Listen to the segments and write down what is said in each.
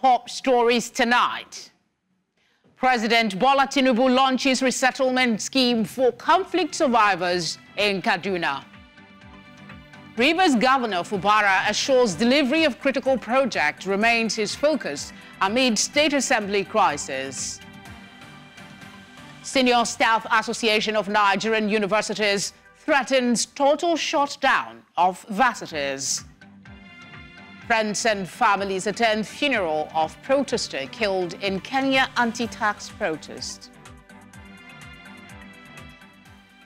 top stories tonight. President Bola Tinubu launches resettlement scheme for conflict survivors in Kaduna. Rivers Governor Fubara assures delivery of critical projects remains his focus amid State Assembly crisis. Senior Staff Association of Nigerian Universities threatens total shutdown of varsities. Friends and families attend funeral of protester killed in Kenya anti-tax protest.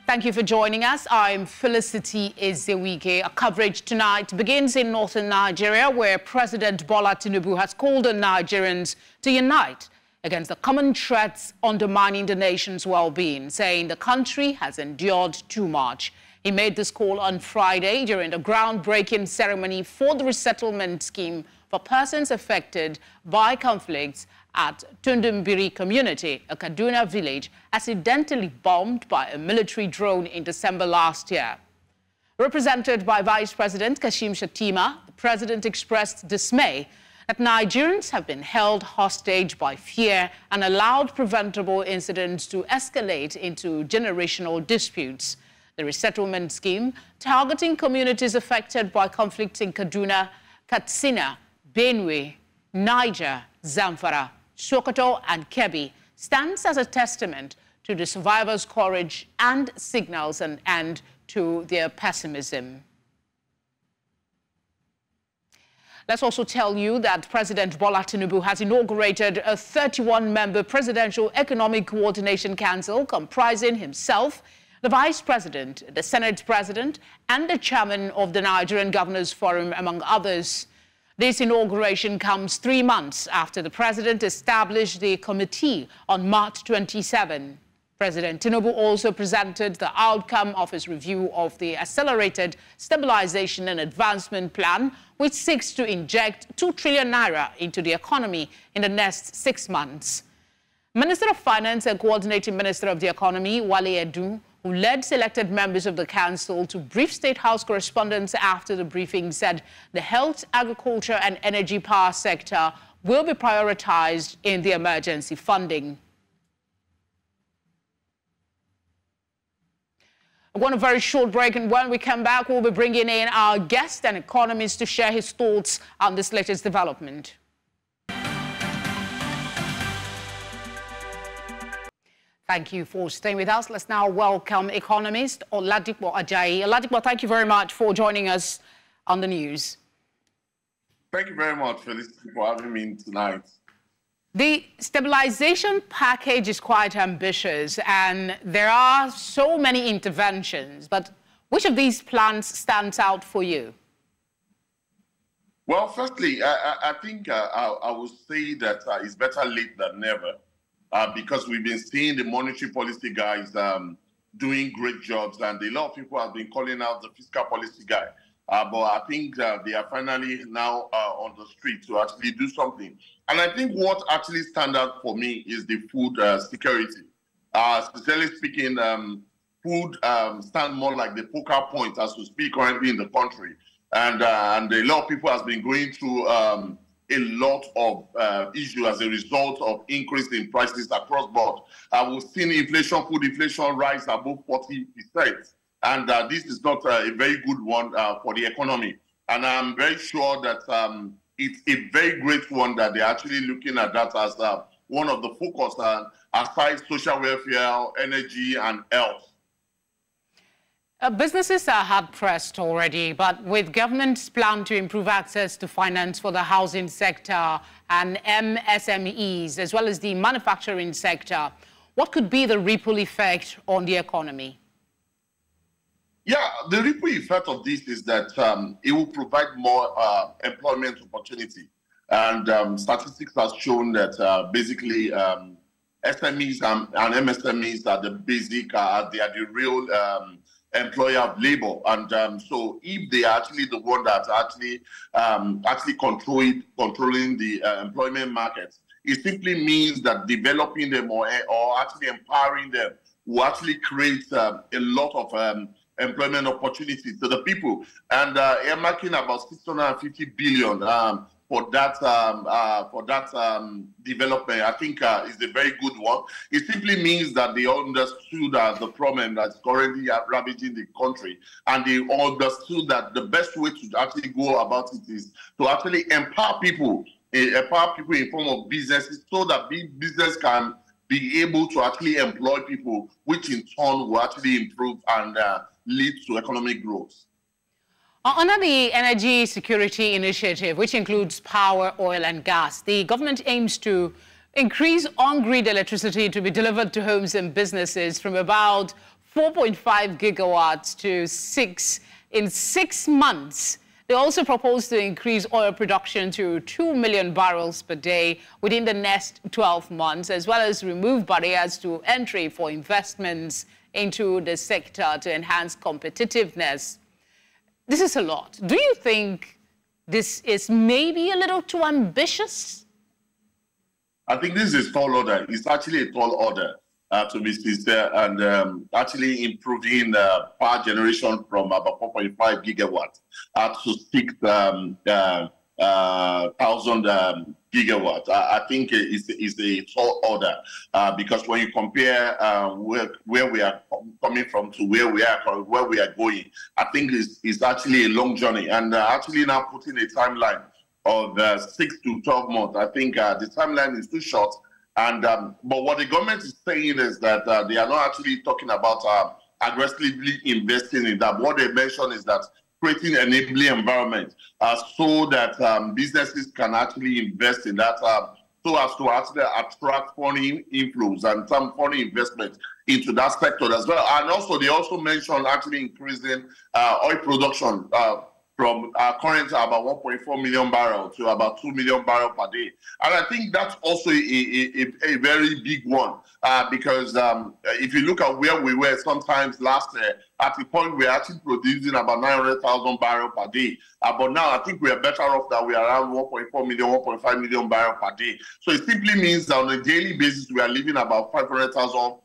Thank you for joining us. I'm Felicity Ezewike. Our coverage tonight begins in northern Nigeria, where President Bola Tinubu has called on Nigerians to unite against the common threats undermining the nation's well-being, saying the country has endured too much. He made this call on Friday during the groundbreaking ceremony for the resettlement scheme for persons affected by conflicts at Tundumbiri community, a Kaduna village, accidentally bombed by a military drone in December last year. Represented by Vice President Kashim Shettima, the president expressed dismay that Nigerians have been held hostage by fear and allowed preventable incidents to escalate into generational disputes. The resettlement scheme, targeting communities affected by conflicts in Kaduna, Katsina, Benue, Niger, Zamfara, Sokoto, and Kebbi, stands as a testament to the survivors' courage and signals an end to their pessimism. Let's also tell you that President Bola Tinubu has inaugurated a 31-member Presidential Economic Coordination Council comprising himself, the Vice President, the Senate President, and the Chairman of the Nigerian Governors Forum, among others. This inauguration comes 3 months after the President established the committee on March 27. President Tinubu also presented the outcome of his review of the Accelerated Stabilization and Advancement Plan, which seeks to inject 2 trillion naira into the economy in the next 6 months. Minister of Finance and Coordinating Minister of the Economy, Wale Edu, who led selected members of the council to brief State House correspondents after the briefing, said the health, agriculture and energy power sector will be prioritized in the emergency funding. I want a very short break, and when we come back, we'll be bringing in our guest and economist to share his thoughts on this latest development. Thank you for staying with us. Let's now welcome economist Oladipo Ajayi. Oladipo, thank you very much for joining us on the news. Thank you very much, Felicity, for having me tonight. The stabilization package is quite ambitious, and there are so many interventions, but which of these plans stands out for you? Well, firstly, I think I would say that it's better late than never. Because we've been seeing the monetary policy guys doing great jobs, and a lot of people have been calling out the fiscal policy guy. But I think they are finally now on the street to actually do something. And I think what actually stands out for me is the food security. Sincerely speaking, food stands more like the focal point as we speak currently in the country. And a lot of people have been going through a lot of issues as a result of increase in prices across board. We've seen inflation, food inflation rise above 40%. And this is not a very good one for the economy. And I'm very sure that it's a very great one that they're actually looking at that as one of the focus aside social welfare, energy, and health. Businesses are hard-pressed already, but with government's plan to improve access to finance for the housing sector and MSMEs, as well as the manufacturing sector, what could be the ripple effect on the economy? Yeah, the ripple effect of this is that it will provide more employment opportunity. And statistics have shown that basically SMEs and MSMEs are the basic, they are the real employer of labor, and so if they are actually the one that actually controlling the employment markets, it simply means that developing them or actually empowering them will actually create a lot of employment opportunities to the people. And earmarking about 650 billion for that development, I think, is a very good one. It simply means that they understood the problem that's currently ravaging the country, and they understood that the best way to actually go about it is to actually empower people in form of businesses, so that big business can be able to actually employ people, which in turn will actually improve and lead to economic growth. Under the Energy Security Initiative, which includes power, oil and gas, the government aims to increase on-grid electricity to be delivered to homes and businesses from about 4.5 gigawatts to 6 in 6 months. They also propose to increase oil production to 2 million barrels per day within the next 12 months, as well as remove barriers to entry for investments into the sector to enhance competitiveness. This is a lot. Do you think this is maybe a little too ambitious? I think this is a tall order. It's actually a tall order, to be sincere, and actually improving power generation from about 4.5 gigawatts to 6,000 gigawatts. I think it's a tall order because when you compare where we are coming from to where we are going, I think it's actually a long journey, and actually now putting a timeline of 6 to 12 months. I think the timeline is too short. And but what the government is saying is that they are not actually talking about aggressively investing in that. What they mentioned is that creating an enabling environment so that businesses can actually invest in that, so as to actually attract foreign inflows and some foreign investment into that sector as well. And also, they also mentioned actually increasing oil production from current about 1.4 million barrels to about 2 million barrels per day. And I think that's also a very big one because if you look at where we were sometimes last year, at the point we're actually producing about 900,000 barrels per day. But now I think we are better off that we are around 1.4 million, 1.5 million barrels per day. So it simply means that on a daily basis, we are leaving about 500,000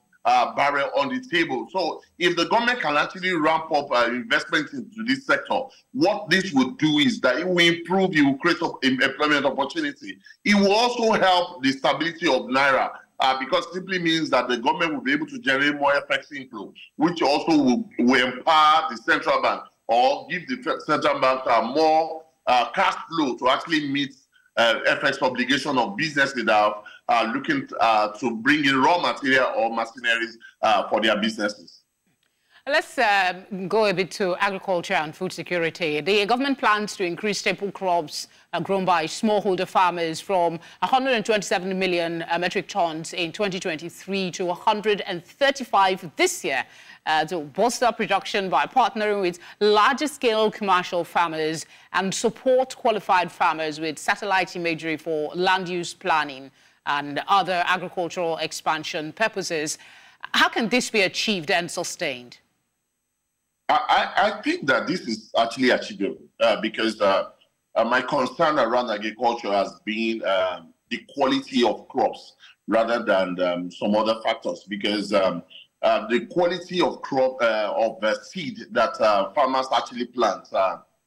barrel on the table. So if the government can actually ramp up investment into this sector, what this would do is that it will improve, it will create employment opportunity. It will also help the stability of Naira because it simply means that the government will be able to generate more FX inflow, which also will empower the central bank or give the central bank more cash flow to actually meet FX obligation of businesses that are looking to bring in raw material or machineries for their businesses. Let's go a bit to agriculture and food security. The government plans to increase staple crops grown by smallholder farmers from 127 million metric tons in 2023 to 135 this year to bolster production by partnering with larger-scale commercial farmers and support qualified farmers with satellite imagery for land use planning and other agricultural expansion purposes. How can this be achieved and sustained? I think that this is actually achievable because my concern around agriculture has been the quality of crops rather than some other factors, because the quality of crop of seed that farmers actually plant,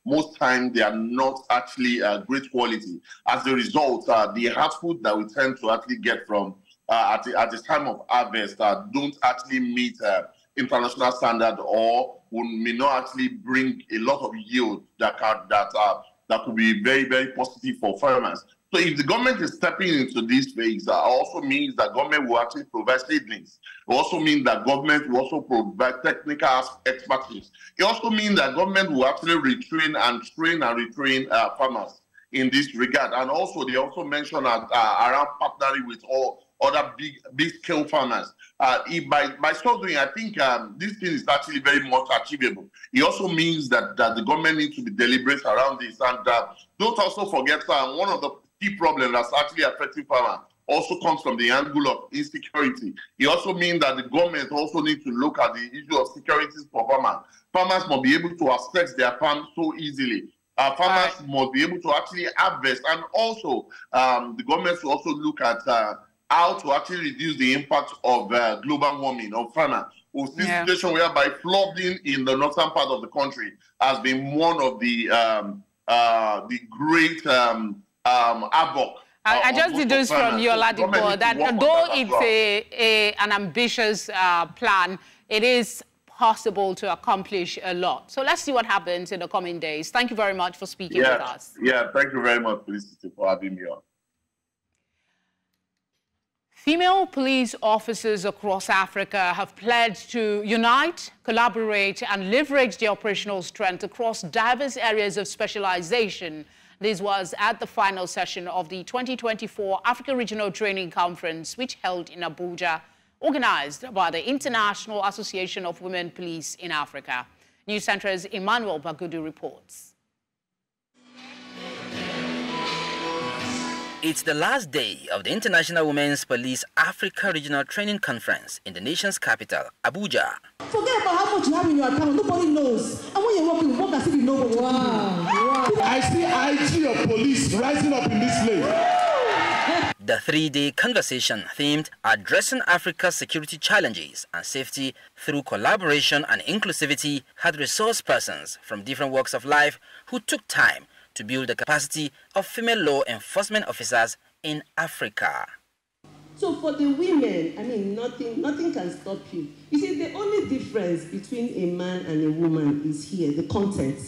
most times they are not actually great quality. As a result, the output that we tend to actually get from at the time of harvest don't actually meet international standard, or may not actually bring a lot of yield that could be very, very positive for farmers. So if the government is stepping into this phase, also means that government will actually provide seedlings. It also means that government will also provide technical expertise. It also means that government will actually retrain and retrain farmers in this regard. And also, they also mentioned around partnering with all other big scale farmers. By so doing, I think this thing is actually very much achievable. It also means that the government needs to be deliberate around this. And don't also forget one of the key problems that's actually affecting farmers also comes from the angle of insecurity. It also means that the government also needs to look at the issue of security for farmers. Farmers must be able to access their farms so easily. Farmers must be able to actually harvest, and also the government should also look at how to actually reduce the impact of global warming on farmers. We've seen a situation whereby flooding in the northern part of the country has been one of the great havoc. I just deduced from your Ladipo that though it's an ambitious plan, it is possible to accomplish a lot. So let's see what happens in the coming days. Thank you very much for speaking with us. Yeah, thank you very much, Felicity, for having me on. Female police officers across Africa have pledged to unite, collaborate, and leverage their operational strength across diverse areas of specialization. This was at the final session of the 2024 Africa Regional Training Conference, which held in Abuja, organized by the International Association of Women Police in Africa. News Center's Emmanuel Bagudu reports. It's the last day of the International Women's Police Africa Regional Training Conference in the nation's capital, Abuja. Forget about how much you have in your account. Nobody knows. And when you're working, work as if you know what. Wow. I see IG of police rising up in this place. The three-day conversation themed Addressing Africa's Security Challenges and Safety Through Collaboration and Inclusivity had resource persons from different walks of life who took time to build the capacity of female law enforcement officers in Africa. So for the women, I mean, nothing can stop you. You see, the only difference between a man and a woman is here, the content.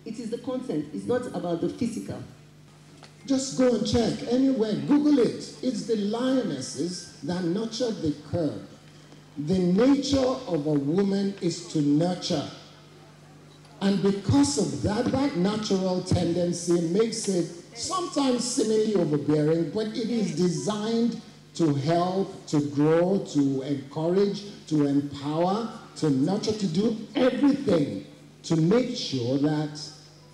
It is the content. It's not about the physical. Just go and check anywhere. Google it. It's the lionesses that nurture the cub. The nature of a woman is to nurture. And because of that, that natural tendency makes it sometimes seemingly overbearing, but it is designed to help, to grow, to encourage, to empower, to nurture, to do everything to make sure that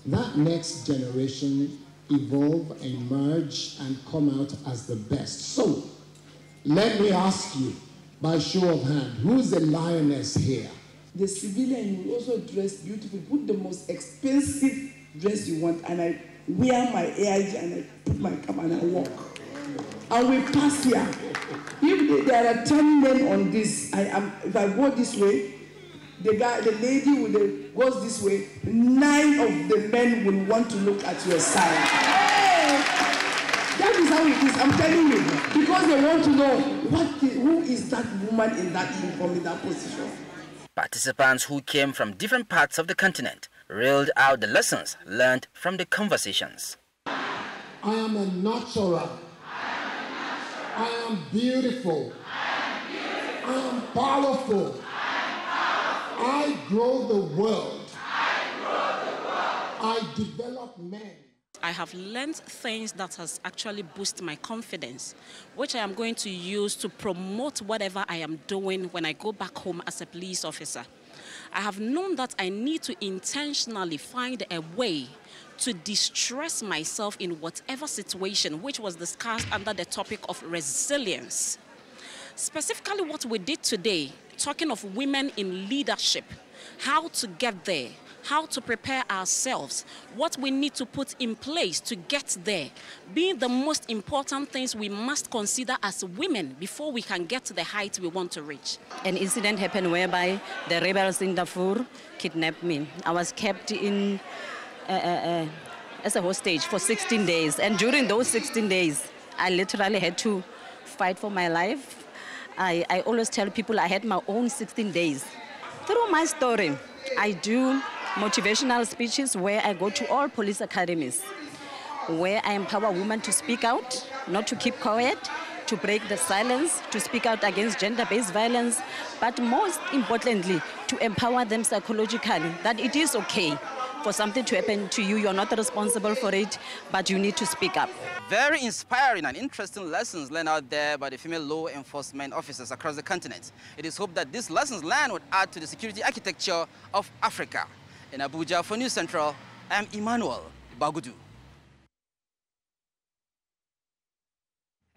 that next generation evolve, emerge, and come out as the best. So, let me ask you, by show of hand, who's the lioness here? The civilian will also dress beautifully, put the most expensive dress you want, and I wear my AIG and I put my cap and I walk. And we pass here. If there are 10 men on this, if I go this way, the lady with the goes this way, 9 of the men will want to look at your side. That is how it is, I'm telling you. Because they want to know who is that woman in that uniform, in that position. Participants who came from different parts of the continent reeled out the lessons learned from the conversations. I am a natural. I am beautiful. I am powerful. I grow the world. I develop men. I have learned things that has actually boosted my confidence, which I am going to use to promote whatever I am doing when I go back home as a police officer. I have known that I need to intentionally find a way to distress myself in whatever situation, which was discussed under the topic of resilience. Specifically what we did today, talking of women in leadership, how to get there, how to prepare ourselves, what we need to put in place to get there, being the most important things we must consider as women before we can get to the height we want to reach. An incident happened whereby the rebels in Darfur kidnapped me. I was kept in as a hostage for 16 days. And during those 16 days, I literally had to fight for my life. I always tell people I had my own 16 days. Through my story, I do motivational speeches where I go to all police academies, where I empower women to speak out, not to keep quiet, to break the silence, to speak out against gender-based violence, but most importantly, to empower them psychologically, that it is okay for something to happen to you. You're not responsible for it, but you need to speak up. Very inspiring and interesting lessons learned out there by the female law enforcement officers across the continent. It is hoped that these lessons learned would add to the security architecture of Africa. In Abuja for News Central, I'm Emmanuel Bagudu.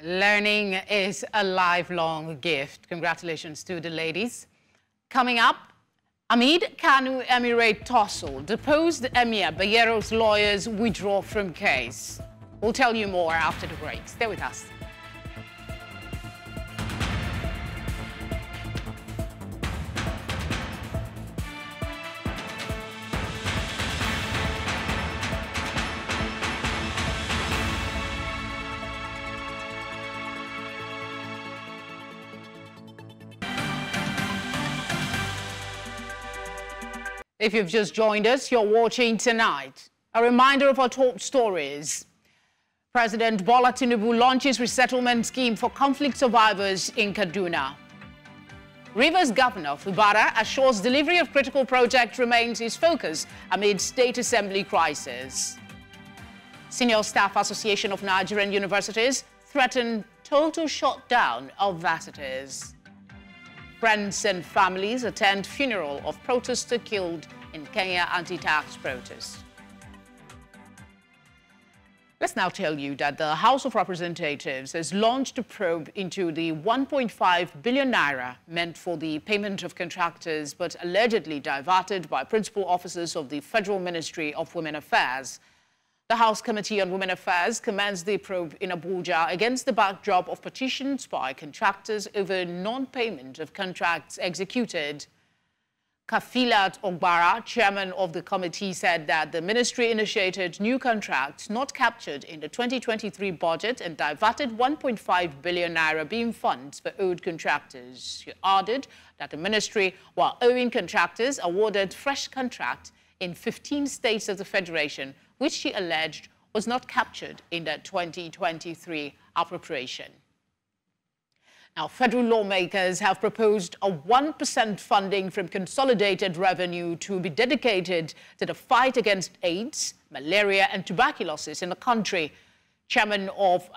Learning is a lifelong gift. Congratulations to the ladies. Coming up, amid Kano Emirate Tussle, deposed Emir Bayero's lawyers withdraw from case. We'll tell you more after the break. Stay with us. If you've just joined us, you're watching Tonight. A reminder of our top stories. President Bola Tinubu launches resettlement scheme for conflict survivors in Kaduna. Rivers Governor Fubara assures delivery of critical project remains his focus amid state assembly crisis. Senior Staff Association of Nigerian Universities threaten total shutdown of varsities. Friends and families attend funeral of protester killed in Kenya anti-tax protest. Let's now tell you that the House of Representatives has launched a probe into the 1.5 billion naira meant for the payment of contractors but allegedly diverted by principal officers of the Federal Ministry of Women Affairs. The House Committee on Women Affairs commenced the probe in Abuja against the backdrop of petitions by contractors over non-payment of contracts executed. Kafilat Ogbara, chairman of the committee, said that the ministry initiated new contracts not captured in the 2023 budget and diverted 1.5 billion naira being funds for owed contractors. He added that the ministry, while owing contractors, awarded fresh contracts in 15 states of the federation, which she alleged was not captured in the 2023 appropriation. Now, federal lawmakers have proposed a 1% funding from consolidated revenue to be dedicated to the fight against AIDS, malaria and tuberculosis in the country. Chairman of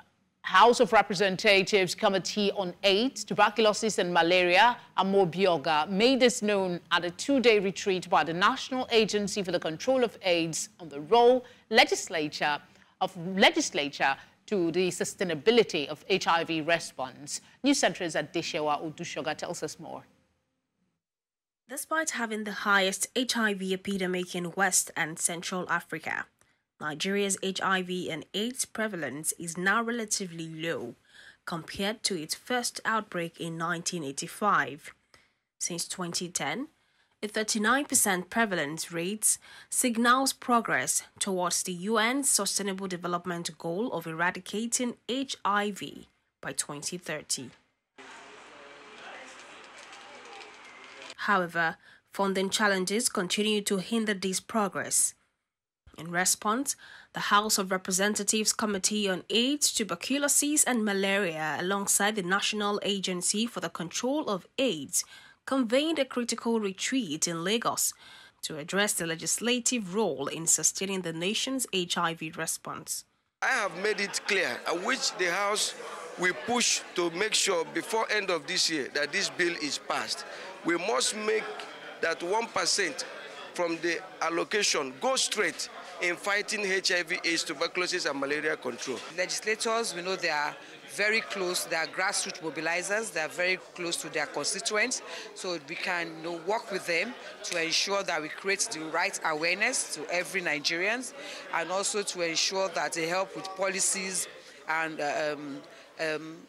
House of Representatives Committee on AIDS, Tuberculosis and Malaria, Amo Bioga, made this known at a two-day retreat by the National Agency for the Control of AIDS on the role legislature to the sustainability of HIV response. News Centre's Adeshewa Odushoga tells us more. Despite having the highest HIV epidemic in West and Central Africa, Nigeria's HIV and AIDS prevalence is now relatively low compared to its first outbreak in 1985. Since 2010, a 39% prevalence rate signals progress towards the UN's Sustainable Development Goal of eradicating HIV by 2030. However, funding challenges continue to hinder this progress. In response, the House of Representatives Committee on AIDS, Tuberculosis and Malaria, alongside the National Agency for the Control of AIDS, convened a critical retreat in Lagos to address the legislative role in sustaining the nation's HIV response. I have made it clear at which the House will push to make sure before end of this year that this bill is passed. We must make that 1% from the allocation go straight in fighting HIV, AIDS, tuberculosis and malaria control. Legislators, we know they are very close, they are grassroots mobilizers, they are very close to their constituents, so we can work with them to ensure that we create the right awareness to every Nigerian, and also to ensure that they help with policies and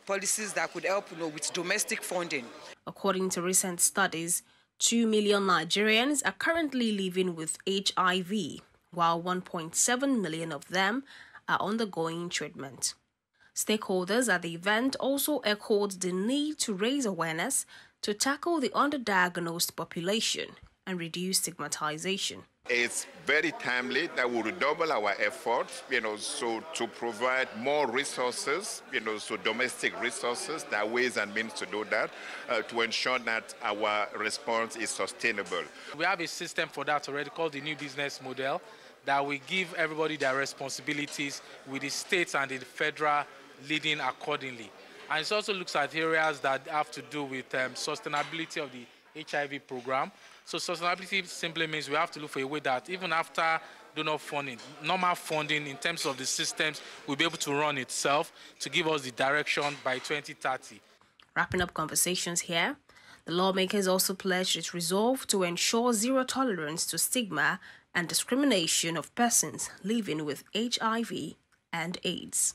policies that could help with domestic funding. According to recent studies, 2 million Nigerians are currently living with HIV, while 1.7 million of them are undergoing treatment. Stakeholders at the event also echoed the need to raise awareness to tackle the underdiagnosed population and reduce stigmatization. It's very timely that we redouble our efforts, so to provide more resources, so domestic resources, there are ways and means to do that, to ensure that our response is sustainable. We have a system for that already called the new business model that will give everybody their responsibilities with the states and the federal leading accordingly. And it also looks at areas that have to do with sustainability of the HIV program. So sustainability simply means we have to look for a way that even after donor funding, normal funding in terms of the systems will be able to run itself to give us the direction by 2030. Wrapping up conversations here, the lawmakers also pledged its resolve to ensure zero tolerance to stigma and discrimination of persons living with HIV and AIDS.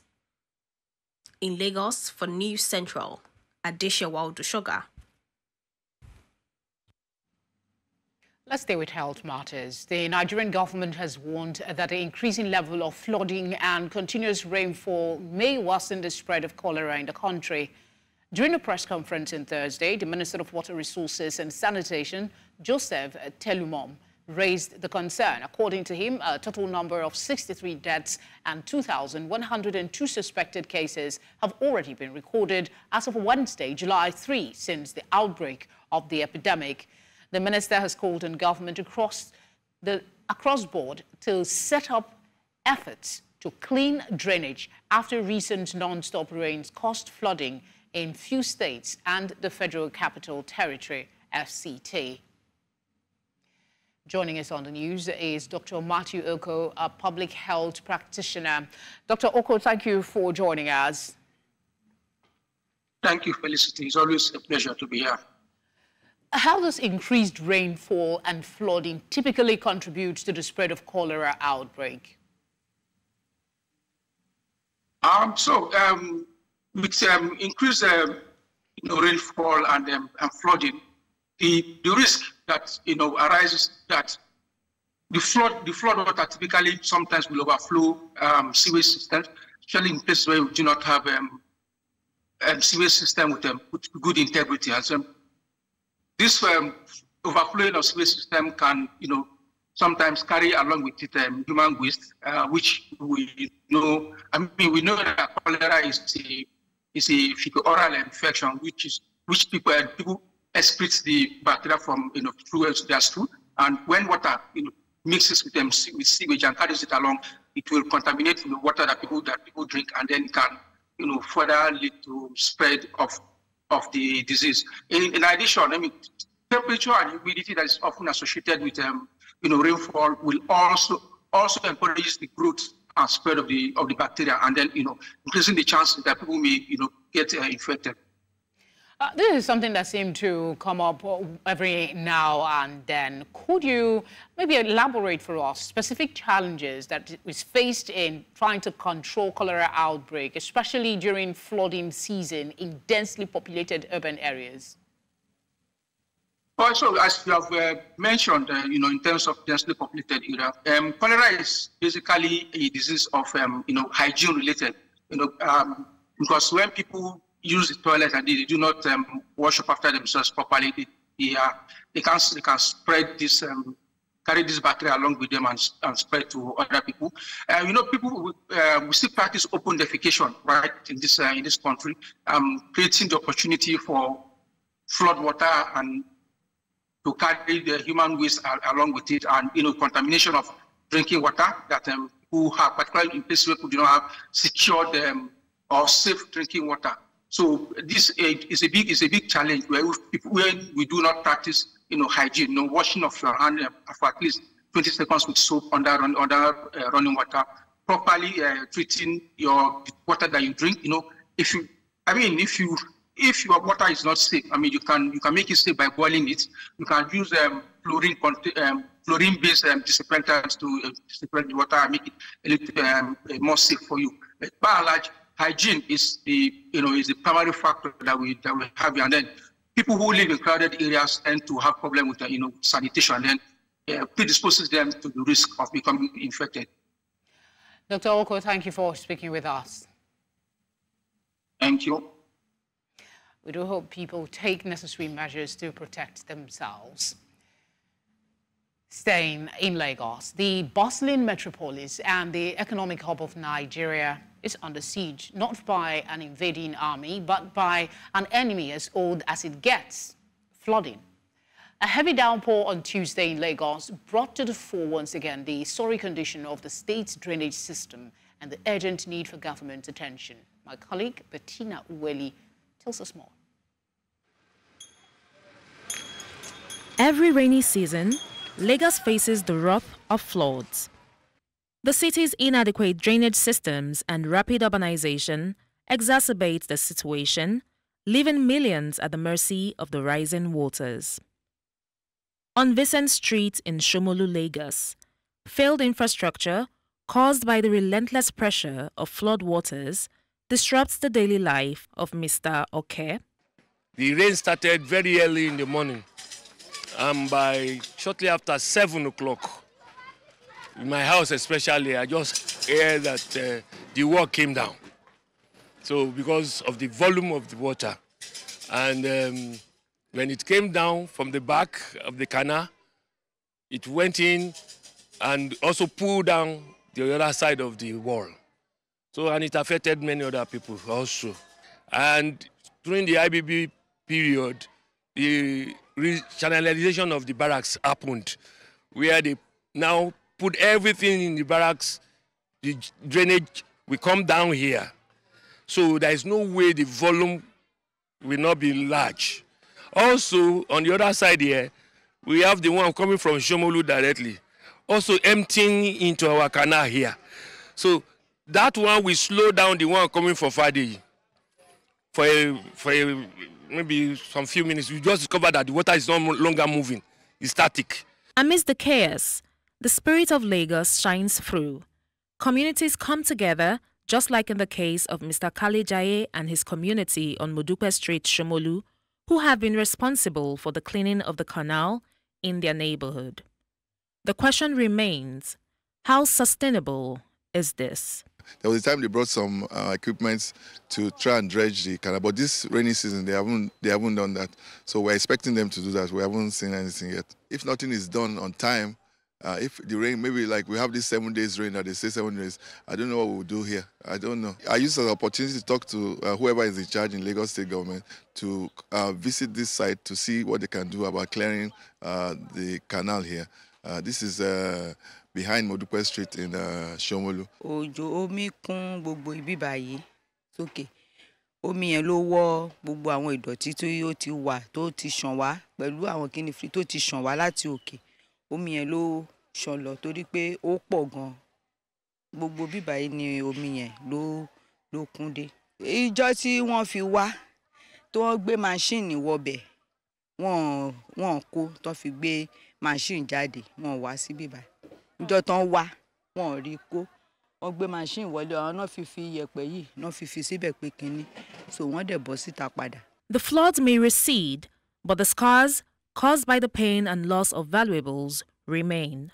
In Lagos, for News Central, Adeshewa Odushoga. Let's stay with health matters. The Nigerian government has warned that the increasing level of flooding and continuous rainfall may worsen the spread of cholera in the country. During a press conference on Thursday, the Minister of Water Resources and Sanitation, Joseph Telumom, raised the concern. According to him, a total number of 63 deaths and 2,102 suspected cases have already been recorded as of Wednesday, July 3, since the outbreak of the epidemic. The minister has called on government across board to set up efforts to clean drainage after recent non-stop rains caused flooding in few states and the Federal Capital Territory, FCT. Joining us on the news is Dr. Matu Oko, a public health practitioner. Dr. Oko, thank you for joining us. Thank you, Felicity. It's always a pleasure to be here. How does increased rainfall and flooding typically contribute to the spread of cholera outbreak? With increased rainfall and flooding, the risk that arises that the flood water typically sometimes will overflow sewage systems, especially in places where we do not have sewage system with good integrity. And so this overflowing of sewage system can sometimes carry along with it human waste, which we know. We know that cholera is a fecal-oral infection, which people excrete the bacteria from through their stool, and when water mixes with sewage and carries it along, it will contaminate the water that people drink, and then can further lead to spread of the disease. In addition, temperature and humidity that is often associated with rainfall will also encourage the growth and spread of the bacteria, and then increasing the chances that people may get infected. This is something that seems to come up every now and then. Could you maybe elaborate for us specific challenges that is faced in trying to control cholera outbreak, especially during flooding season in densely populated urban areas? Also, as you have mentioned, in terms of densely populated area, cholera is basically a disease of hygiene related. Because when people use the toilet and they do not wash up after themselves properly, they can spread this, carry this bacteria along with them and spread to other people. We still practice open defecation, right, in this country, creating the opportunity for flood water and to carry the human waste along with it, and contamination of drinking water that who have, particularly in places where people do not have secured or safe drinking water. So this is a big challenge where we do not practice hygiene, washing of your hand for at least 20 seconds with soap under running water, properly treating your water that you drink. If your water is not safe, you can make it safe by boiling it. You can use chlorine-based disinfectants to disinfect the water and make it a little more safe for you. But by and large, hygiene is the primary factor that we have, and then people who live in crowded areas tend to have problems with sanitation, and then predisposes them to the risk of becoming infected. Dr. Oko, thank you for speaking with us. Thank you. We do hope people take necessary measures to protect themselves. Staying in Lagos, the bustling metropolis and the economic hub of Nigeria is under siege, not by an invading army, but by an enemy as old as it gets, flooding. A heavy downpour on Tuesday in Lagos brought to the fore once again the sorry condition of the state's drainage system and the urgent need for government attention. My colleague, Bettina Uweli, tells us more. Every rainy season, Lagos faces the wrath of floods. The city's inadequate drainage systems and rapid urbanization exacerbate the situation, leaving millions at the mercy of the rising waters. On Vincent Street in Shomolu, Lagos, failed infrastructure caused by the relentless pressure of flood waters disrupts the daily life of Mr. Oke. The rain started very early in the morning. By shortly after 7 o'clock, in my house especially, I just heard that the wall came down. So because of the volume of the water. And when it came down from the back of the canal, it went in and also pulled down the other side of the wall. So, and it affected many other people also. And during the IBB period, the channelization of the barracks happened, where they now put everything in the barracks. The drainage will come down here. So there is no way the volume will not be large. Also, on the other side here, we have the one coming from Shomolu directly, also emptying into our canal here. So that one will slow down the one coming from Fadi for maybe some few minutes. We just discovered that the water is no longer moving. It's static. Amidst the chaos, the spirit of Lagos shines through. Communities come together, just like in the case of Mr. Kale Jaye and his community on Modupe Street, Shomolu, who have been responsible for the cleaning of the canal in their neighborhood. The question remains, how sustainable is this? There was a time they brought some equipment to try and dredge the canal, but this rainy season they haven't done that. So we're expecting them to do that. We haven't seen anything yet. If nothing is done on time, if the rain, maybe like we have this 7 days rain, that they say 7 days, I don't know what we'll do here. I don't know. I used an opportunity to talk to whoever is in charge in Lagos State government to visit this site to see what they can do about clearing the canal here. This is behind Modupe Street in Shomolu. Òjò omi kún gbogbo ibi báyìí sókè. Omi yẹn ló wọ́ gbogbo àwọn ìdọ̀tí tó ti wà tó ti ṣàn wá pẹ̀lú àwọn kínífì tó ti ṣàn wá láti òkè. Omi yẹn ló ṣàn lọ torí pé ó pọ̀ gan. Gbogbo ibi báyìí ni omi yẹn ló kún dé. Ìjọ́ tí wọ́n fi wá tó wọ́n gbé máṣíìnì wọbẹ̀ wọ́n kó tó fi gbé máṣíìnì jáde wọ́n wá síbí báyìí. Ìjọ́ tán wá wọ́n rí kó wọ́n gbé máṣíìnì wọlé àwọn náà fi iyẹ̀pẹ̀ yìí náà fi síbẹ̀ pé kínní so wọ́n dẹ̀ bọ́ síta padà. The floods may recede, but the scars caused by the pain and loss of valuables remain.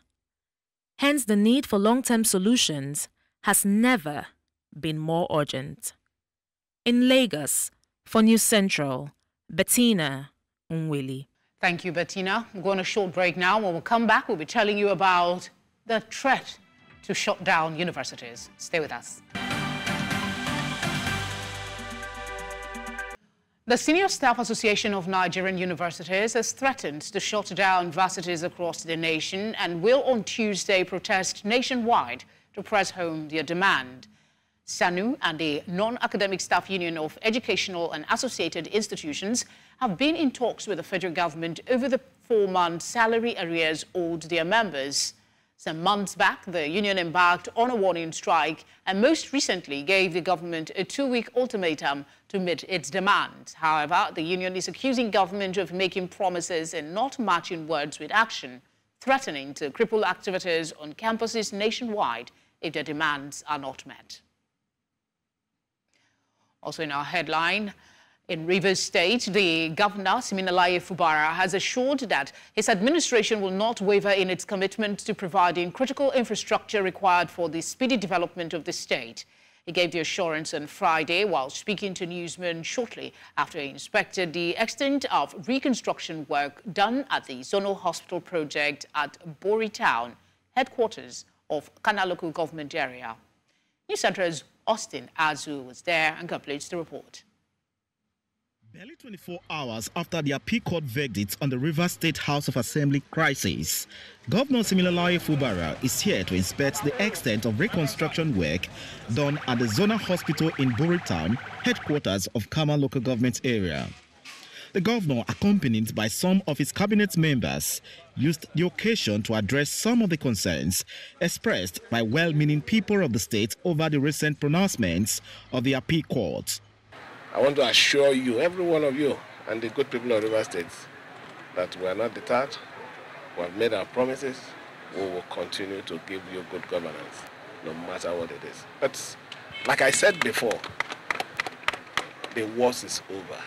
Hence, the need for long-term solutions has never been more urgent. In Lagos, for News Central, Bettina Unwili. Thank you, Bettina. We're going on a short break now. When we come back, we'll be telling you about the threat to shut down universities. Stay with us. The Senior Staff Association of Nigerian Universities has threatened to shut down universities across the nation and will on Tuesday protest nationwide to press home their demand. SANU and the Non-Academic Staff Union of Educational and Associated Institutions have been in talks with the federal government over the 4-month salary arrears owed their members. Some months back, the union embarked on a warning strike and most recently gave the government a 2-week ultimatum to meet its demands. However, the union is accusing government of making promises and not matching words with action, threatening to cripple activities on campuses nationwide if their demands are not met. Also in our headline, in Rivers State, the governor, Siminalayi Fubara, has assured that his administration will not waver in its commitment to providing critical infrastructure required for the speedy development of the state. He gave the assurance on Friday while speaking to newsmen shortly after he inspected the extent of reconstruction work done at the Zonal Hospital project at Bori Town, headquarters of Kano local government area. News Center's Austin Azu was there and completes the report. Barely 24 hours after the appeal court verdict on the Rivers State House of Assembly crisis, Governor Siminalayi Fubara is here to inspect the extent of reconstruction work done at the Zonal Hospital in Bori Town, headquarters of Kama local government area. The governor, accompanied by some of his cabinet members, used the occasion to address some of the concerns expressed by well-meaning people of the state over the recent pronouncements of the appeal court. I want to assure you, every one of you, and the good people of River State, that we are not deterred. We have made our promises. We will continue to give you good governance, no matter what it is. But like I said before, the worst is over.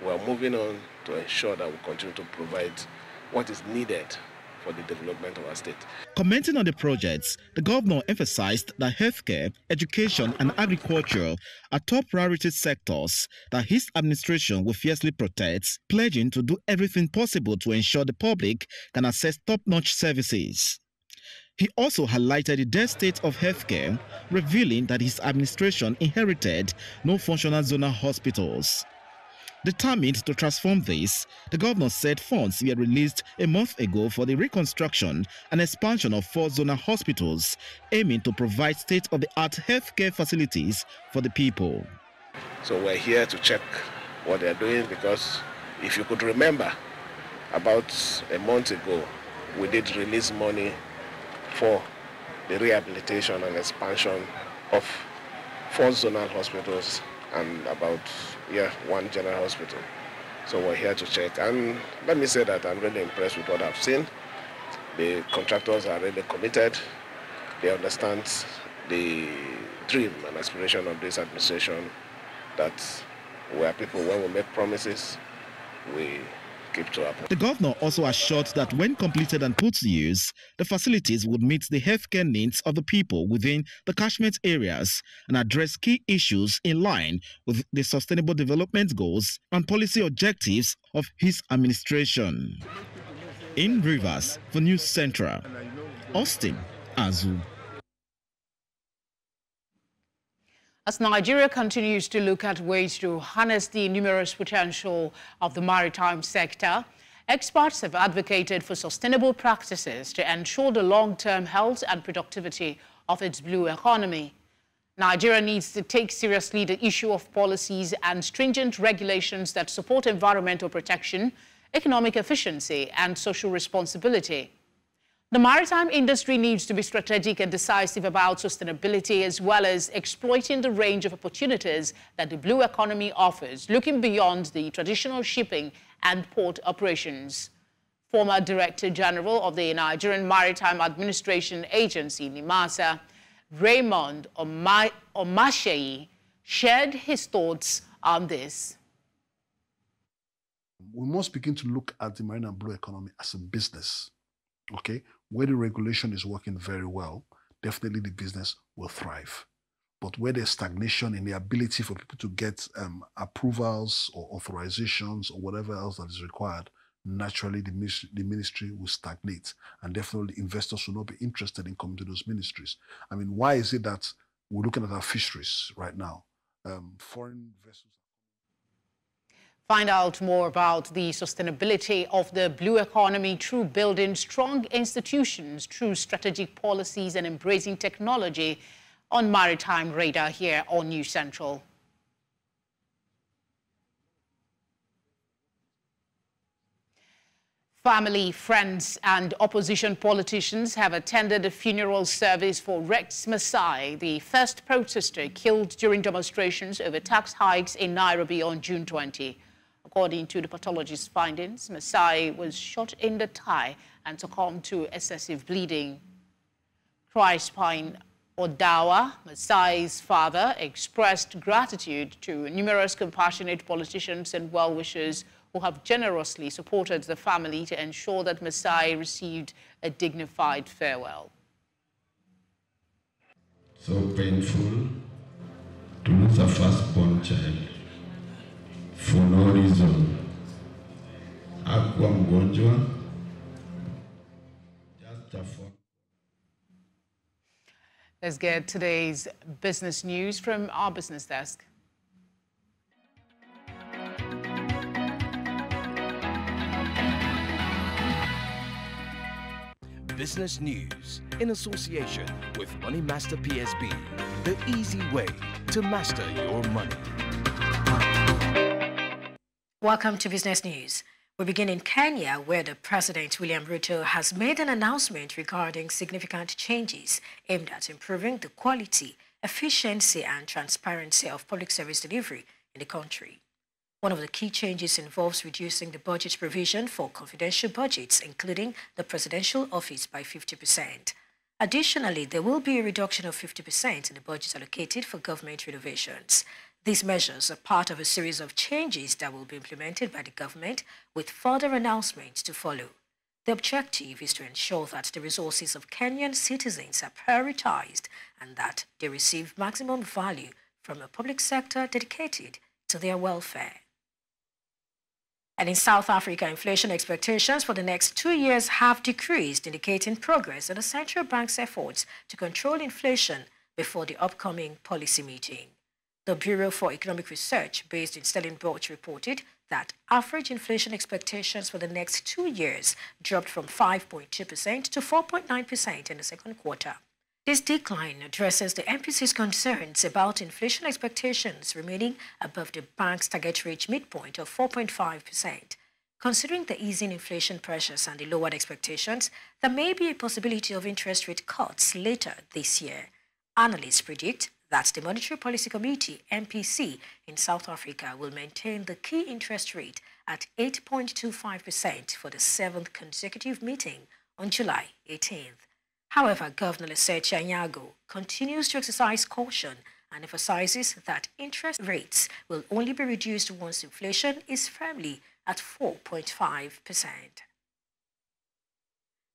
We are moving on to ensure that we continue to provide what is needed for the development of our state. Commenting on the projects, the governor emphasized that healthcare, education, and agriculture are top priority sectors that his administration will fiercely protect, pledging to do everything possible to ensure the public can access top-notch services. He also highlighted the dead state of healthcare, revealing that his administration inherited no functional zonal hospitals. Determined to transform this, the governor said funds were released a month ago for the reconstruction and expansion of 4 zonal hospitals, aiming to provide state-of-the-art healthcare facilities for the people. So we're here to check what they're doing, because if you could remember, about a month ago, we did release money for the rehabilitation and expansion of 4 zonal hospitals and about 1 general hospital. So we're here to check. And let me say that I'm really impressed with what I've seen. The contractors are really committed. They understand the dream and aspiration of this administration, that we are people, when we make promises, we keep to our promises. The governor also assured that when completed and put to use, the facilities would meet the healthcare needs of the people within the catchment areas and address key issues in line with the sustainable development goals and policy objectives of his administration. In Rivers, for News Central, Austin Azu. As Nigeria continues to look at ways to harness the numerous potential of the maritime sector, experts have advocated for sustainable practices to ensure the long-term health and productivity of its blue economy. Nigeria needs to take seriously the issue of policies and stringent regulations that support environmental protection, economic efficiency, and social responsibility. The maritime industry needs to be strategic and decisive about sustainability, as well as exploiting the range of opportunities that the blue economy offers, looking beyond the traditional shipping and port operations. Former Director General of the Nigerian Maritime Administration Agency, NIMASA, Raymond Omasheyi, shared his thoughts on this. We must begin to look at the marine and blue economy as a business, okay? Where the regulation is working very well, definitely the business will thrive. But where there's stagnation in the ability for people to get approvals or authorizations or whatever else that is required, naturally the ministry will stagnate, and definitely investors will not be interested in coming to those ministries. I mean, why is it that we're looking at our fisheries right now? Foreign vessels. Find out more about the sustainability of the blue economy through building strong institutions, through strategic policies and embracing technology on Maritime Radar here on News Central. Family, friends and opposition politicians have attended a funeral service for Rex Masai, the first protester killed during demonstrations over tax hikes in Nairobi on June 20. According to the pathologist's findings, Masai was shot in the thigh and succumbed to excessive bleeding. Crispine Odawa, Masai's father, expressed gratitude to numerous compassionate politicians and well-wishers who have generously supported the family to ensure that Masai received a dignified farewell. So painful to lose a firstborn child for no reason. Hakuwa mgonjwa, just a phone. Let's get today's business news from our business desk. Business news in association with Money Master PSB, the easy way to master your money. Welcome to Business News. We begin in Kenya, where the President, William Ruto, has made an announcement regarding significant changes aimed at improving the quality, efficiency and transparency of public service delivery in the country. One of the key changes involves reducing the budget provision for confidential budgets, including the presidential office, by 50%. Additionally, there will be a reduction of 50% in the budget allocated for government renovations. These measures are part of a series of changes that will be implemented by the government, with further announcements to follow. The objective is to ensure that the resources of Kenyan citizens are prioritized and that they receive maximum value from a public sector dedicated to their welfare. And in South Africa, inflation expectations for the next 2 years have decreased, indicating progress in the central bank's efforts to control inflation before the upcoming policy meeting. The Bureau for Economic Research, based in Stellenbosch, reported that average inflation expectations for the next 2 years dropped from 5.2% to 4.9% in the second quarter. This decline addresses the MPC's concerns about inflation expectations remaining above the bank's target rate midpoint of 4.5%. Considering the easing inflation pressures and the lowered expectations, there may be a possibility of interest rate cuts later this year. Analysts predict that the Monetary Policy Committee, MPC, in South Africa will maintain the key interest rate at 8.25% for the 7th consecutive meeting on July 18th. However, Governor Lesetja Nyago continues to exercise caution and emphasizes that interest rates will only be reduced once inflation is firmly at 4.5%.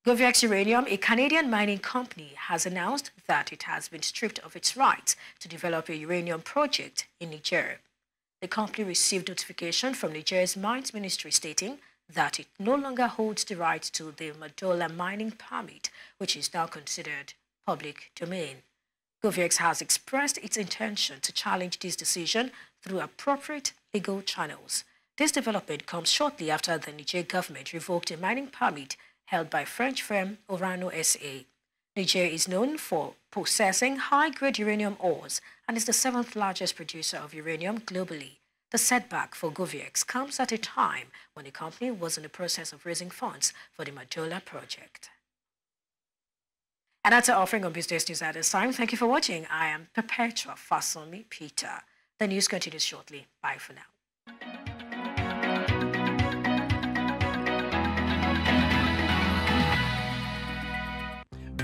Govex Uranium, a Canadian mining company, has announced that it has been stripped of its rights to develop a uranium project in Niger. The company received notification from Niger's Mines Ministry stating that it no longer holds the right to the Madola mining permit, which is now considered public domain. Govex has expressed its intention to challenge this decision through appropriate legal channels. This development comes shortly after the Niger government revoked a mining permit held by French firm Orano SA. Niger is known for possessing high-grade uranium ores and is the 7th largest producer of uranium globally. The setback for Govex comes at a time when the company was in the process of raising funds for the Madola project. And that's our offering on Business News at this time. Thank you for watching. I am Perpetua Fasomi Peter. The news continues shortly. Bye for now.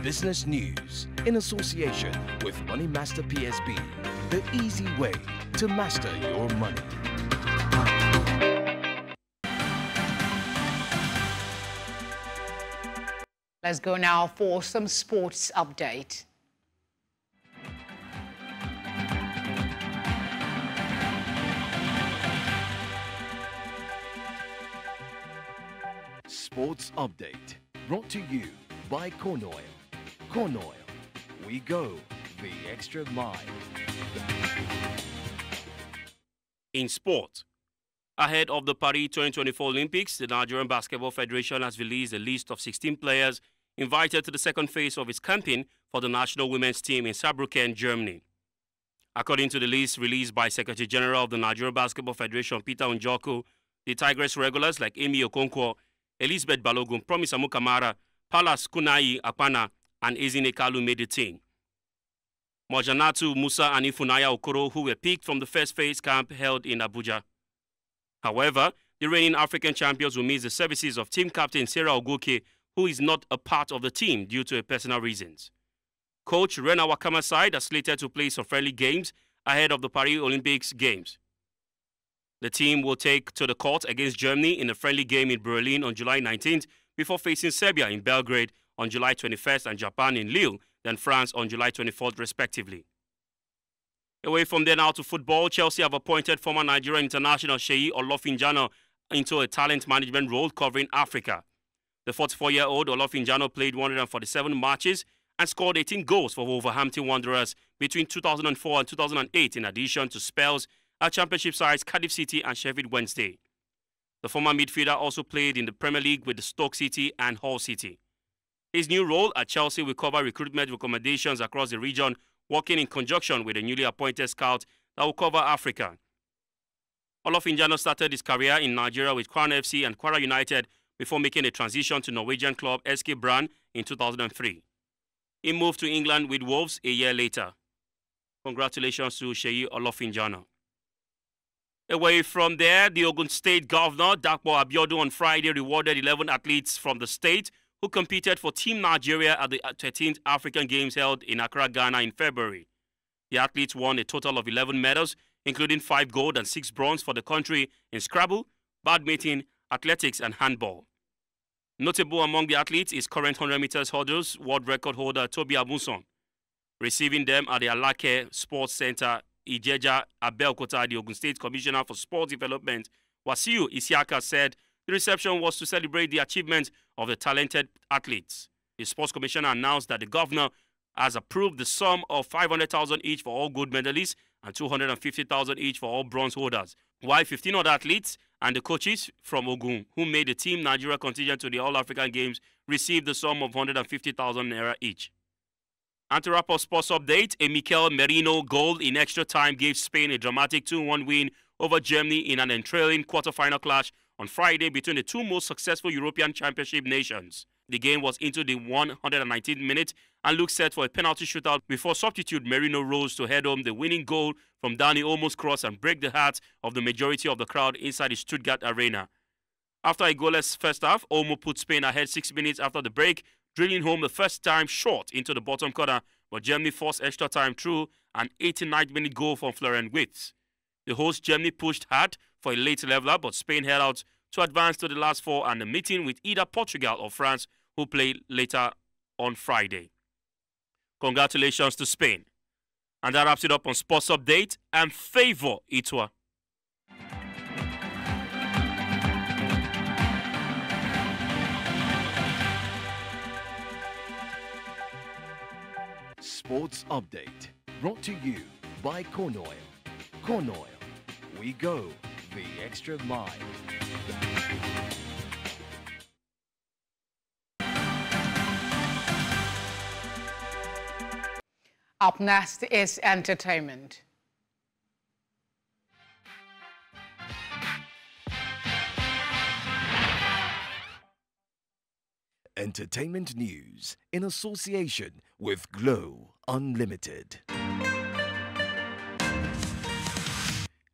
Business News in association with Money Master PSB, the easy way to master your money. Let's go now for some sports update. Sports update brought to you by Kano. Kano, we go the extra mile. In sport, ahead of the Paris 2024 Olympics, the Nigerian Basketball Federation has released a list of 16 players invited to the second phase of its campaign for the national women's team in Saarbrücken, Germany. According to the list released by Secretary General of the Nigerian Basketball Federation, Peter Njoku, the Tigress regulars like Amy Okonkwo, Elizabeth Balogun, Promise Amukamara, Palas Kunai Akpana, and Ezine Kalu made the team. Mojanatu Musa and Ifunaya Okoro, who were picked from the first phase camp held in Abuja. However, the reigning African champions will miss the services of team captain Sarah Oguke, who is not a part of the team due to personal reasons. Coach Rena Wakama's side are slated to play some friendly games ahead of the Paris Olympics Games. The team will take to the court against Germany in a friendly game in Berlin on July 19th before facing Serbia in Belgrade on July 21st and Japan in Lille, then France on July 24th respectively. Away from there now to football, Chelsea have appointed former Nigerian international Seyi Olofinjano into a talent management role covering Africa. The 44-year-old Olofinjano played 147 matches and scored 18 goals for Wolverhampton Wanderers between 2004 and 2008, in addition to spells at Championship sides Cardiff City and Sheffield Wednesday. The former midfielder also played in the Premier League with the Stoke City and Hull City. His new role at Chelsea will cover recruitment recommendations across the region, working in conjunction with a newly appointed scout that will cover Africa. Olofinjano started his career in Nigeria with Crown FC and Kwara United before making a transition to Norwegian club SK Brann in 2003. He moved to England with Wolves a year later. Congratulations to Seyi Olofinjano. Away from there, the Ogun State Governor, Dapo Abiodun, on Friday rewarded 11 athletes from the state who competed for Team Nigeria at the 13th African Games held in Accra, Ghana in February. The athletes won a total of 11 medals, including 5 gold and 6 bronze for the country in Scrabble, badminton, athletics and handball. Notable among the athletes is current 100 meters hurdles world record holder Toby Amuson. Receiving them at the Alake Sports Center, Ijeja, Abeokuta, the Ogun State Commissioner for Sports Development, Wasiu Isiaka, said the reception was to celebrate the achievement of the talented athletes. The Sports Commissioner announced that the governor has approved the sum of 500,000 each for all gold medalists and 250,000 each for all bronze holders, while 15 other athletes and the coaches from Ogun who made the Team Nigeria contingent to the All-African Games received the sum of 150,000 naira each. And to wrap up sports update, a Mikel Merino goal in extra time gave Spain a dramatic 2-1 win over Germany in an enthralling quarter-final clash on Friday between the two most successful European Championship nations. The game was into the 119th minute and looked set for a penalty shootout before substitute Merino rose to head home the winning goal from Dani Olmo's cross and break the hearts of the majority of the crowd inside the Stuttgart arena. After a goalless first half, Olmo put Spain ahead 6 minutes after the break, drilling home the first time shot into the bottom corner, but Germany forced extra time through an 89th-minute goal from Florian Wirtz. The host Germany pushed hard for a late leveler, but Spain held out to advance to the last four and a meeting with either Portugal or France, who played later on Friday. Congratulations to Spain. And that wraps it up on Sports Update, and favor Itwa. Sports Update, brought to you by Kano. Kano, we go the extra mile. Up next is entertainment. Entertainment news in association with Glow Unlimited.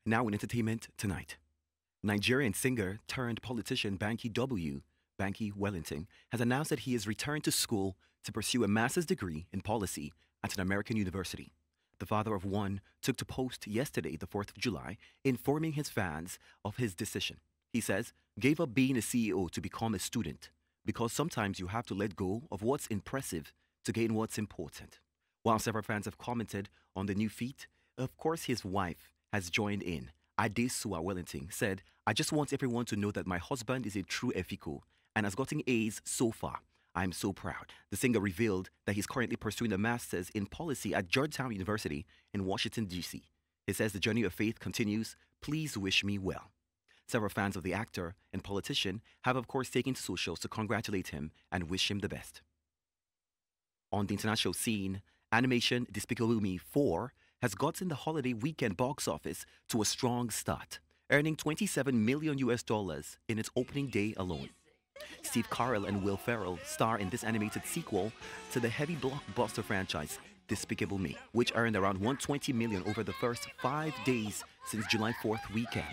Now in entertainment tonight. Nigerian singer turned politician Banky Wellington has announced that he has returned to school to pursue a master's degree in policy at an American university. The father of one took to post yesterday, the 4th of July, informing his fans of his decision. He says, gave up being a CEO to become a student, because sometimes you have to let go of what's impressive to gain what's important. While several fans have commented on the new feat, of course his wife has joined in. Adesua Wellington said, I just want everyone to know that my husband is a true Efiko and has gotten A's so far. I'm so proud. The singer revealed that he's currently pursuing a master's in policy at Georgetown University in Washington, D.C. He says the journey of faith continues. Please wish me well. Several fans of the actor and politician have, of course, taken to socials to congratulate him and wish him the best. On the international scene, animation Despicable Me 4 has gotten the holiday weekend box office to a strong start, earning $27 million in its opening day alone. Steve Carell and Will Ferrell star in this animated sequel to the heavy blockbuster franchise Despicable Me, which earned around $120 million over the first 5 days since July 4th weekend.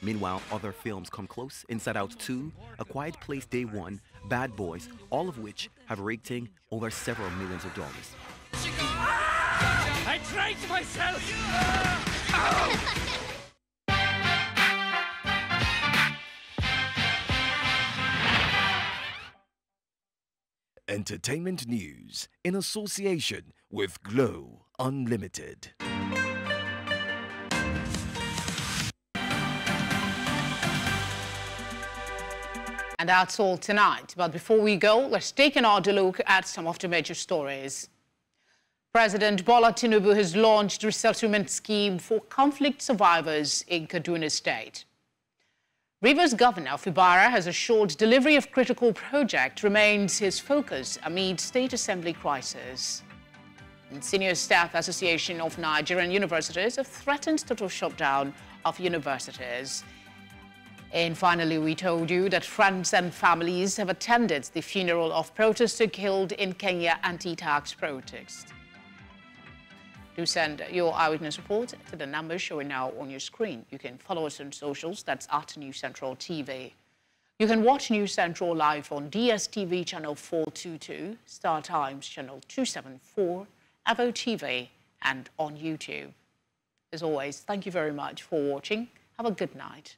Meanwhile, other films come close: Inside Out 2, A Quiet Place Day 1, Bad Boys, all of which have raked in over several millions of dollars. I tried myself! Entertainment news in association with Glow Unlimited. And that's all tonight. But before we go, let's take an odd look at some of the major stories. President Bola Tinubu has launched a resettlement scheme for conflict survivors in Kaduna State. Rivers Governor Fubara has assured delivery of critical project remains his focus amid state assembly crisis. And Senior Staff Association of Nigerian Universities have threatened total shutdown of universities. And finally, we told you that friends and families have attended the funeral of protesters killed in Kenya anti-tax protest. Do send your eyewitness report to the numbers showing now on your screen. You can follow us on socials, that's at News Central TV. You can watch News Central live on DSTV channel 422, Star Times channel 274, Avo TV, and on YouTube. As always, thank you very much for watching. Have a good night.